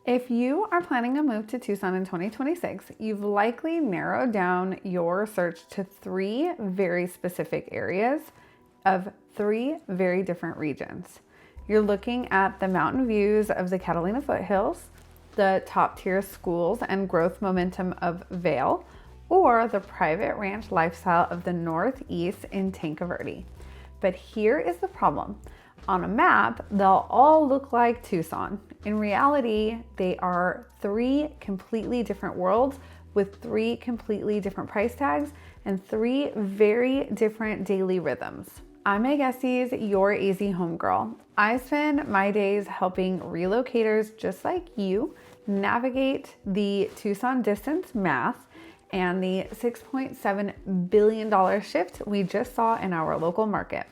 If you are planning a move to Tucson in 2026, you've likely narrowed down your search to 3 very specific areas of 3 very different regions. You're looking at the mountain views of the Catalina Foothills, the top tier schools and growth momentum of Vail, or the private ranch lifestyle of the Northeast in Tanque Verde. But here is the problem. On a map, they'll all look like Tucson. In reality, they are 3 completely different worlds with 3 completely different price tags and 3 very different daily rhythms. I'm Meg Estes, your AZ homegirl. I spend my days helping relocators just like you navigate the Tucson distance math and the $6.7 billion shift we just saw in our local market.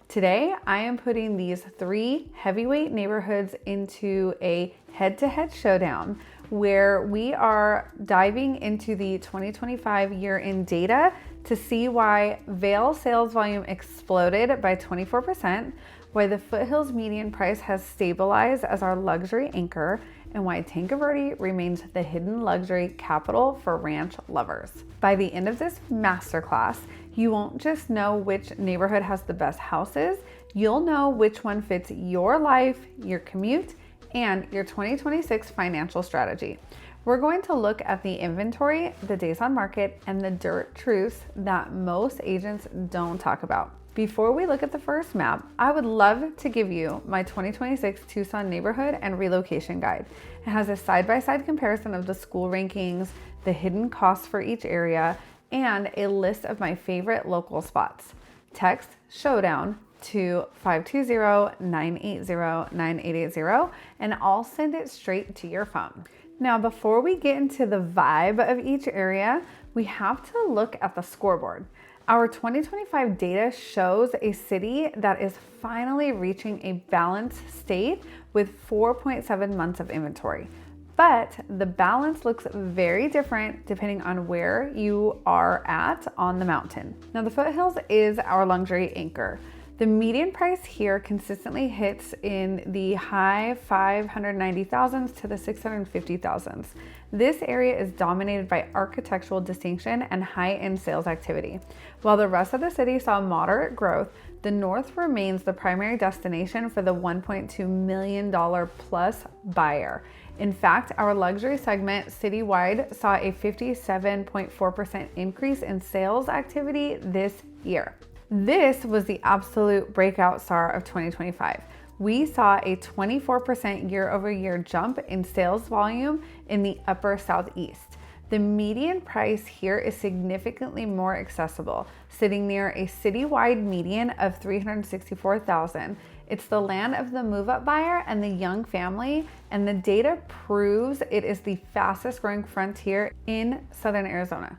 Today, I am putting these 3 heavyweight neighborhoods into a head-to-head showdown where we are diving into the 2025 year-end data to see why Vail sales volume exploded by 24%, why the Foothills median price has stabilized as our luxury anchor, and why Tanque Verde remains the hidden luxury capital for ranch lovers. By the end of this masterclass, you won't just know which neighborhood has the best houses, you'll know which one fits your life, your commute, and your 2026 financial strategy. We're going to look at the inventory, the days on market, and the dirt truths that most agents don't talk about. Before we look at the first map, I would love to give you my 2026 Tucson neighborhood and relocation guide. It has a side-by-side comparison of the school rankings, the hidden costs for each area, and a list of my favorite local spots. Text showdown to 520-980-9880 and I'll send it straight to your phone. Now, before we get into the vibe of each area, we have to look at the scoreboard. Our 2025 data shows a city that is finally reaching a balanced state with 4.7 months of inventory. But the balance looks very different depending on where you are at on the mountain. Now, the Foothills is our luxury anchor. The median price here consistently hits in the high 590,000s to the 650,000s. This area is dominated by architectural distinction and high-end sales activity. While the rest of the city saw moderate growth, the north remains the primary destination for the $1.2 million plus buyer. In fact, our luxury segment citywide saw a 57.4% increase in sales activity this year. This was the absolute breakout star of 2025. We saw a 24% year-over-year jump in sales volume in the upper southeast. The median price here is significantly more accessible, sitting near a citywide median of $364,000. It's the land of the move-up buyer and the young family, and the data proves it is the fastest growing frontier in southern Arizona.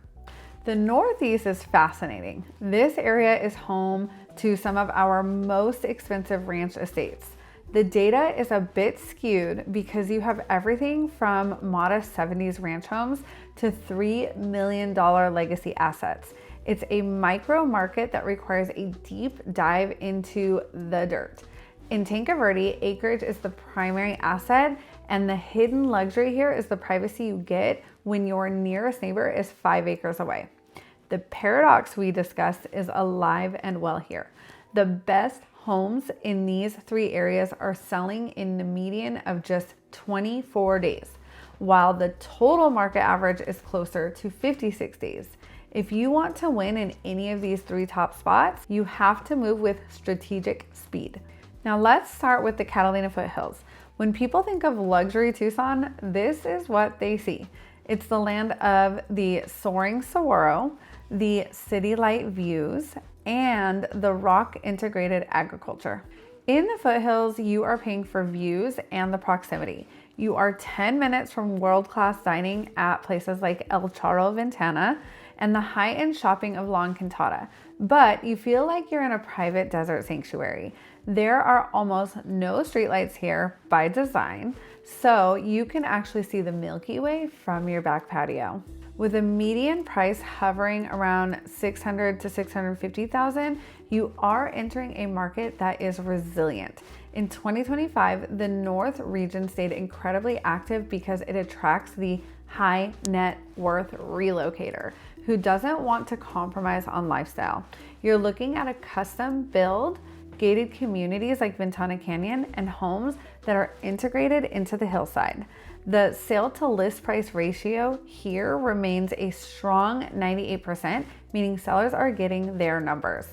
The Northeast is fascinating. This area is home to some of our most expensive ranch estates. The data is a bit skewed because you have everything from modest 70s ranch homes to $3 million legacy assets. It's a micro market that requires a deep dive into the dirt. In Tanque Verde, acreage is the primary asset, and the hidden luxury here is the privacy you get when your nearest neighbor is 5 acres away. The paradox we discussed is alive and well here. The best homes in these 3 areas are selling in the median of just 24 days, while the total market average is closer to 56 days. If you want to win in any of these 3 top spots, you have to move with strategic speed. Now let's start with the Catalina Foothills. When people think of luxury Tucson, this is what they see. It's the land of the soaring saguaro, the city light views, and the rock integrated agriculture. In the Foothills, you are paying for views and the proximity. You are 10 minutes from world-class dining at places like El Charro Ventana and the high-end shopping of La Encantada, but you feel like you're in a private desert sanctuary. There are almost no streetlights here by design, so you can actually see the Milky Way from your back patio. With a median price hovering around $600,000 to $650,000, you are entering a market that is resilient. In 2025, the North region stayed incredibly active because it attracts the high net worth relocator who doesn't want to compromise on lifestyle. You're looking at a custom build, gated communities like Ventana Canyon, and homes that are integrated into the hillside. The sale to list price ratio here remains a strong 98%, meaning sellers are getting their numbers.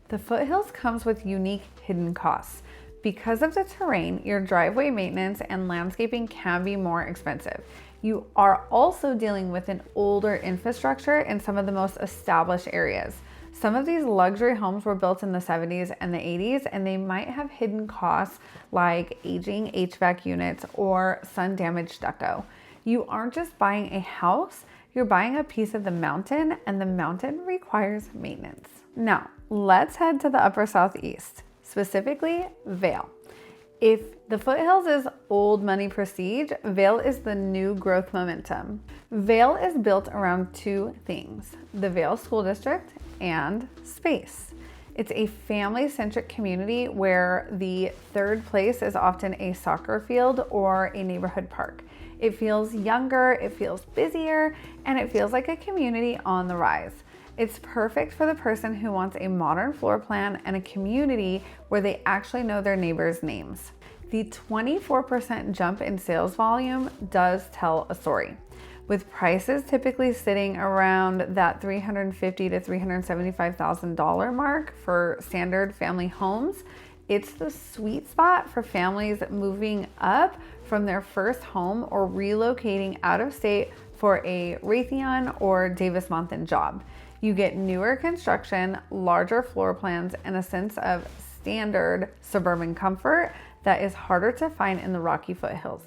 The Foothills comes with unique hidden costs. Because of the terrain, your driveway maintenance and landscaping can be more expensive. You are also dealing with an older infrastructure in some of the most established areas. Some of these luxury homes were built in the 70s and the 80s, and they might have hidden costs like aging HVAC units or sun-damaged stucco. You aren't just buying a house, you're buying a piece of the mountain, and the mountain requires maintenance. Now, let's head to the upper southeast, specifically Vail. If the Foothills is old money prestige, Vail is the new growth momentum. Vail is built around two things: the Vail School District and space. It's a family-centric community where the third place is often a soccer field or a neighborhood park. It feels younger, it feels busier, and it feels like a community on the rise. It's perfect for the person who wants a modern floor plan and a community where they actually know their neighbors' names. The 24% jump in sales volume does tell a story. With prices typically sitting around that $350,000 to $375,000 mark for standard family homes, it's the sweet spot for families moving up from their first home or relocating out of state for a Raytheon or Davis-Monthan job. You get newer construction, larger floor plans, and a sense of standard suburban comfort that is harder to find in the Rocky Foothills.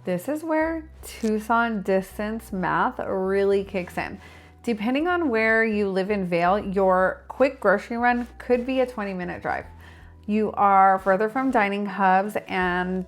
This is where Tucson distance math really kicks in. Depending on where you live in Vail, your quick grocery run could be a 20-minute drive. You are further from dining hubs and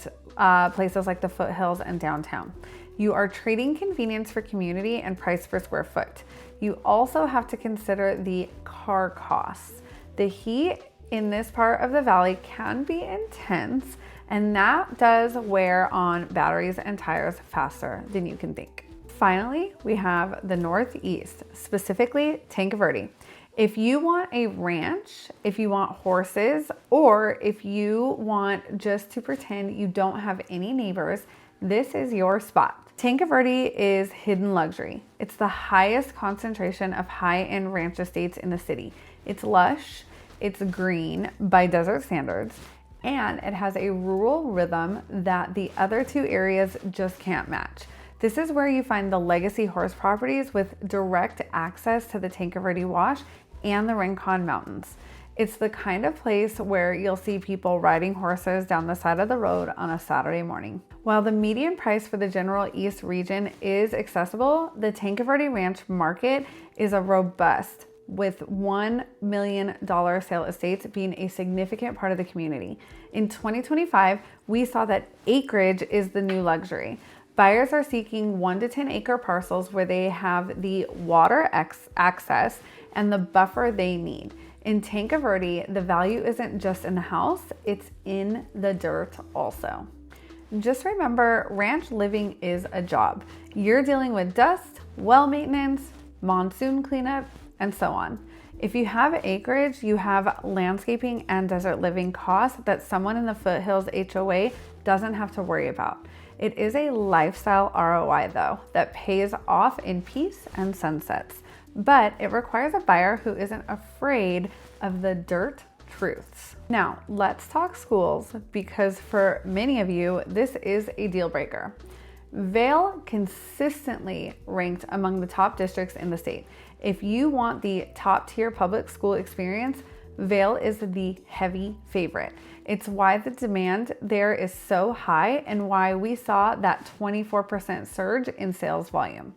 places like the Foothills and downtown. You are trading convenience for community and price per square foot. You also have to consider the car costs. The heat in this part of the valley can be intense, and that does wear on batteries and tires faster than you can think. Finally, we have the Northeast, specifically Tanque Verde. If you want a ranch, if you want horses, or if you want just to pretend you don't have any neighbors, this is your spot. Tanque Verde is hidden luxury. It's the highest concentration of high-end ranch estates in the city. It's lush, it's green by desert standards, and it has a rural rhythm that the other two areas just can't match. This is where you find the legacy horse properties with direct access to the Tanque Verde Wash and the Rincon Mountains. It's the kind of place where you'll see people riding horses down the side of the road on a Saturday morning. While the median price for the general East region is accessible, the Tanque Verde Ranch market is a robust, with $1 million sale estates being a significant part of the community. In 2025, we saw that acreage is the new luxury. Buyers are seeking 1 to 10 acre parcels where they have the water access and the buffer they need. In Tanque Verde, the value isn't just in the house, it's in the dirt also. Just remember, ranch living is a job. You're dealing with dust, well maintenance, monsoon cleanup, and so on. If you have acreage, you have landscaping and desert living costs that someone in the Foothills HOA doesn't have to worry about. It is a lifestyle ROI though, that pays off in peace and sunsets, but it requires a buyer who isn't afraid of the dirt truths. Now, let's talk schools, because for many of you, this is a deal breaker. Vail consistently ranked among the top districts in the state. If you want the top tier public school experience, Vail is the heavy favorite. It's why the demand there is so high and why we saw that 24% surge in sales volume.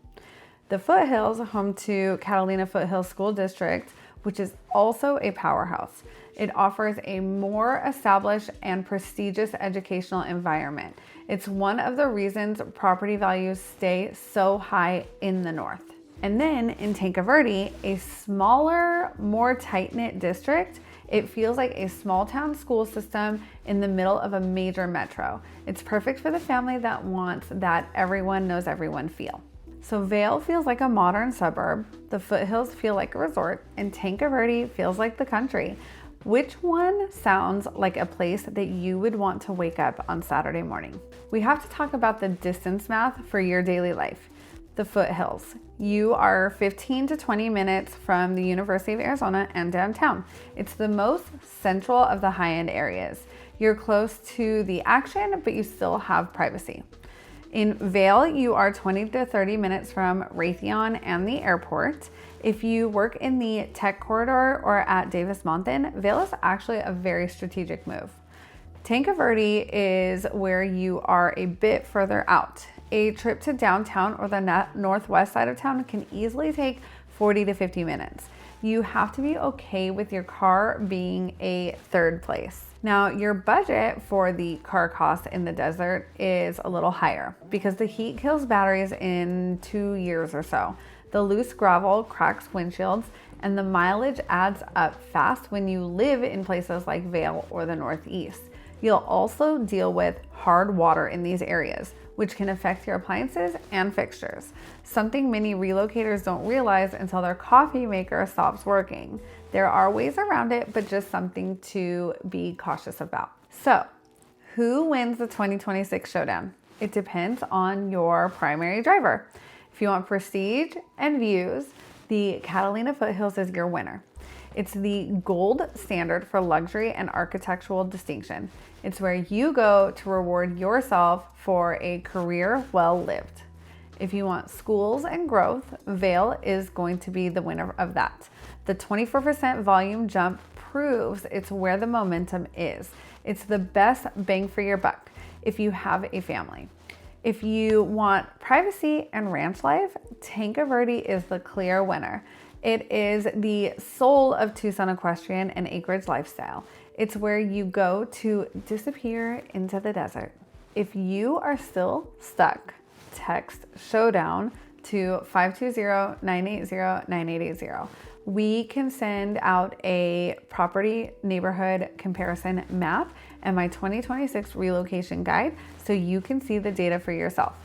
The Foothills, home to Catalina Foothills School District, which is also a powerhouse. It offers a more established and prestigious educational environment. It's one of the reasons property values stay so high in the north. And then in Tanque Verde, a smaller, more tight-knit district, it feels like a small town school system in the middle of a major metro. It's perfect for the family that wants that everyone knows everyone feel. So Vail feels like a modern suburb, the foothills feel like a resort, and Tanque Verde feels like the country. Which one sounds like a place that you would want to wake up on Saturday morning? We have to talk about the distance math for your daily life. The foothills. You are 15 to 20 minutes from the University of Arizona and downtown. It's the most central of the high-end areas. You're close to the action, but you still have privacy. In Vail, you are 20 to 30 minutes from Raytheon and the airport. If you work in the tech corridor or at Davis Mountain, Vail is actually a very strategic move. Tanque Verde is where you are a bit further out. A trip to downtown or the northwest side of town can easily take 40 to 50 minutes. You have to be okay with your car being a third place. Now, your budget for the car cost in the desert is a little higher because the heat kills batteries in 2 years or so. The loose gravel cracks windshields, and the mileage adds up fast when you live in places like Vail or the Northeast. You'll also deal with hard water in these areas, which can affect your appliances and fixtures. Something many relocators don't realize until their coffee maker stops working. There are ways around it, but just something to be cautious about. So, who wins the 2026 showdown? It depends on your primary driver. If you want prestige and views, the Catalina Foothills is your winner. It's the gold standard for luxury and architectural distinction. It's where you go to reward yourself for a career well lived. If you want schools and growth, Vail is going to be the winner of that. The 24% volume jump proves it's where the momentum is. It's the best bang for your buck if you have a family. If you want privacy and ranch life, Tanque Verde is the clear winner. It is the soul of Tucson equestrian and acreage lifestyle. It's where you go to disappear into the desert. If you are still stuck, text showdown to 520-980-9880. We can send out a property neighborhood comparison map and my 2026 relocation guide so you can see the data for yourself.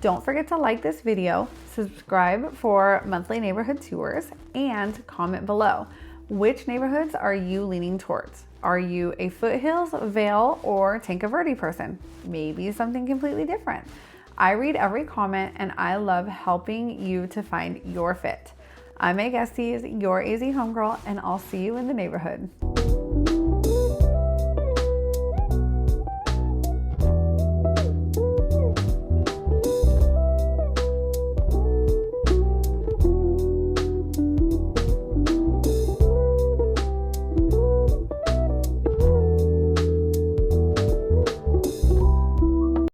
Don't forget to like this video, subscribe for monthly neighborhood tours, and comment below. Which neighborhoods are you leaning towards? Are you a Foothills, Vail, or Tanque Verde person? Maybe something completely different. I read every comment and I love helping you to find your fit. I'm Meg Estes, your AZ homegirl, and I'll see you in the neighborhood.